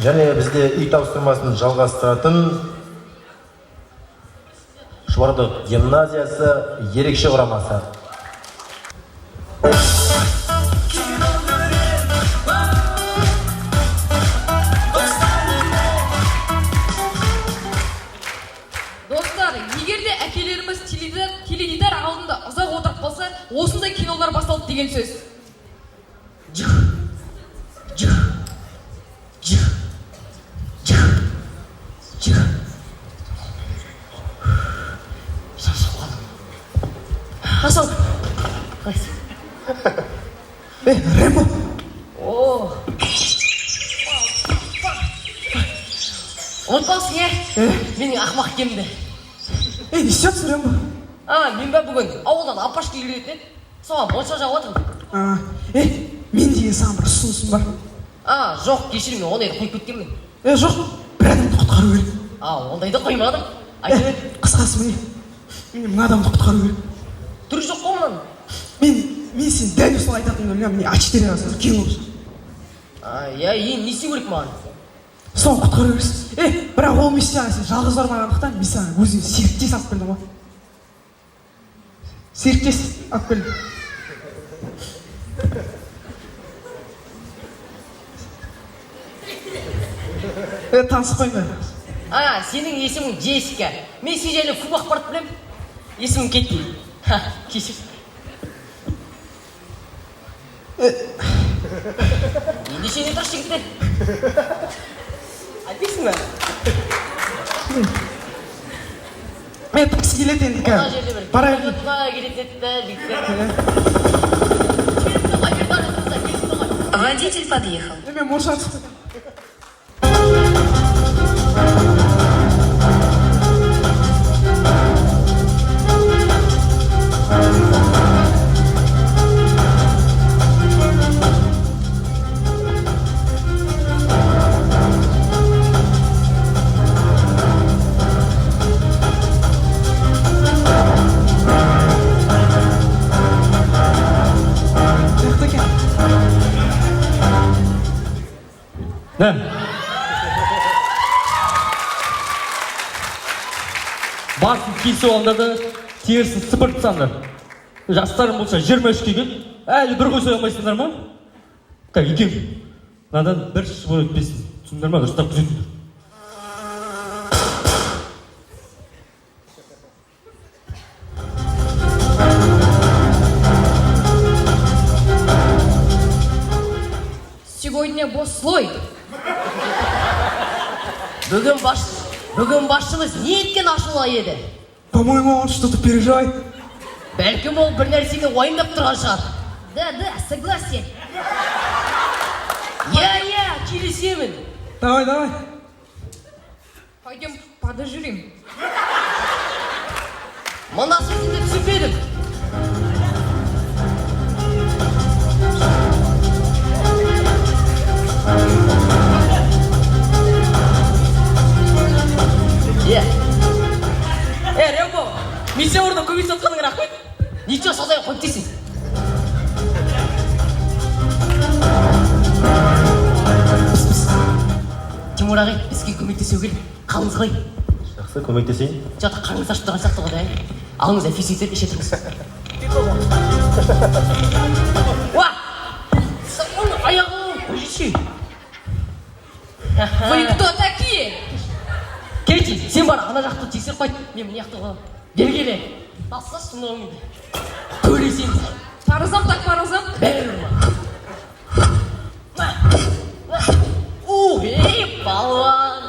Және бізде үй тапсырмасын жалғастыратын Шұбардық гимназиясы ерекше құрамасы. Достар, егерде әкелеріміз теледидар алдында ұзақ отырып қалса, осындай кинолар басталды деген сөз. Асау. Рэмбо. Ұмытпалсың, менің ақымақ кемді. Не істейсің, Рэмбо? Мен бе бүгін ауылдан апашқа келетін еді. Соған монша жауып отырмын. Мен деген саған бір ұсынысым бар. Жоқ, кешір, мен ондайды қойып кеткенмін. Жоқ, бір адамды құтқару керек. Ондайды қоймадым. Айтып еді. Қысқасы міне мына адамды құтқару керек. Түрі жоқ қой мұнан. Мен сен дәл осылай айтатыныңды білемін. Міне А4-ге алсаң үлкен болсын. Енді не істеу керек маған? Соны құтқару керексің. Бірақ ол миссияға сен жалғыз бармағандықтан мен саған өзіме серіктес алып келдім ғой. Серіктес алып келдім. Танысып қойыңдар. Сенің есімің Джессика. Мен сен жайлы көп ақпарат білемін. Есімің Кетти. Кешір. Енді сені тұршы жігіттер. Айтпайсың ба? Такси келеді енді Мына жерде бір. барайын. Водитель подъехал. Мен монша шықты. Басын кесіп алғандарды терісін сыпыртсаңдар. Жастарың болса 23-ке кел, әлі бір қой соя алмайсыңдар ма? Екең, мынадан бір шыбыр өтпесін. Түсіңдер ма? Дұрыстап күзетіңдер. Сегодня босс слой. Бүгін басшымыз не еткен ашыла еді? По-моему, он что-то переживает. Бәлкім ол бір нәрсені уайымдап тұрған шығар. Да, согласен. Келісемін. Давай. Пойдем подожурим. Мына сөзіңді түсінбедім. Рэмбо, миссия орнына көмек сатқаның рахмет. Ничего, созай қойып дейсің. Тимур ағай, бізге көмектесу керек. Қалыңыз қалай? Жақсы, көмектесейін. Жата қарыңыз ашып тұрған сияқты ғой. Алыңыз әфесіңіздер, іше тұрыңыз. Сақын аяғым, қойшы. Вы кто такие? Кетти, сен бар, ана жақты тексеріп қойт. Мен міне яқты ғой. Бергеле. Бассашы тұнығымды. Төлесен. Парызам так парызам. Бәрі ма. Ей, балуан.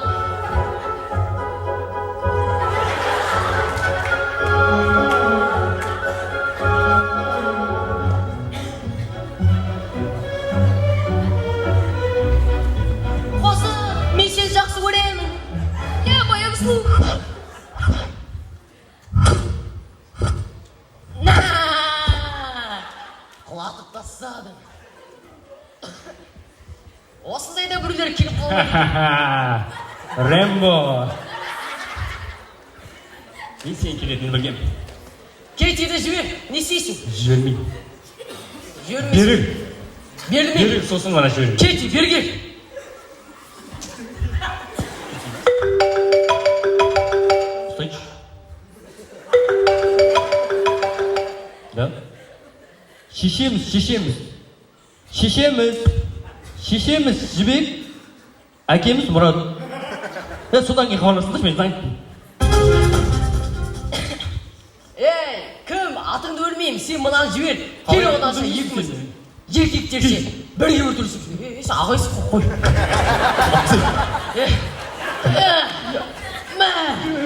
Қосы, мен сені жақсы көремін. Моя вслух. Құлатып тастадым. Осындайда біреулер келіп қалмайды. Рэмбо. Мен сен келетінін білгем. Кетиді жібер, не істейсің? Жібермеймін. Беріл. Беріл, сосын ғана жібермеймін. Кети, бергел. шешеміз жібек, әкеміз мұрат. Содан кейін хабарласыңдаршы, мен заняттымын. Ей, кім? Атыңды өлмеймін, сен мынаны жібер. Кел одан соң екіміз. Еркектерше бірге өлтірісіп. Сен ағайсыз қой.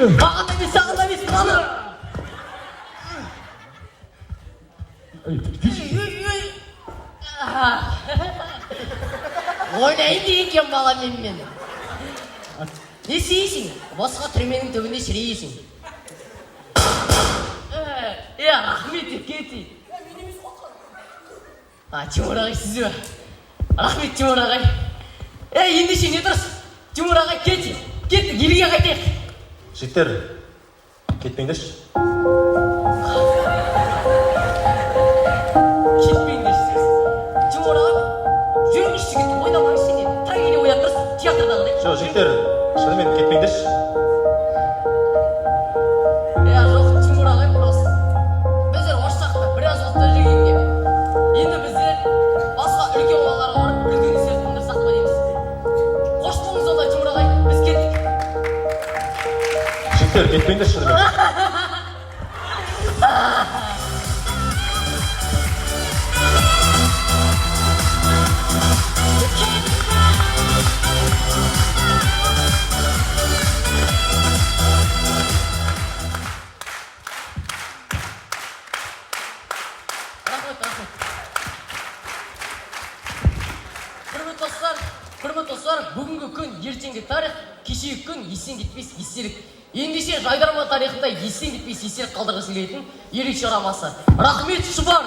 Маған емес, саған да емес, мынаны. Ойнайын деген кен баламен мен. Не істейсің? Босқа түрменің түбінде шірейсің. Рахмет кетті. Тимур ағай сіз бе? Рахмет Тимур ағай. Ендеше не дұрыс? Тимур ағай кетті, елге қайтайық. Жігіттер, кетпеңдерші. Кетпеңдерші. Тимур ағай, жүріңізші кетті, ойнамаңызшы не? Трагедия ояттырсыз, театрдағыдай. Жоқ, жігіттер, шынымен кетпеңдерші. Жоқ, Тимур ағай, просто. Біздер ошсақта біраз уақытта жүргенге. Енді біздер басқа үлкен балаларға барып, үлкен істерді тындырсақ па дейміз. Қош болыңыз онда, Тимур ағай, біз кеттік. Жігіттер, кетпеңдерші шынымен. Құрметті достар, бүгінгі күн ертеңгі тарих, кешегі күн естен кетпес естелік. Ендеше жайдарма тарихында естен кетпес естелік қалдырғысы келетін ерекше ромасы. Рахмет Шұбар!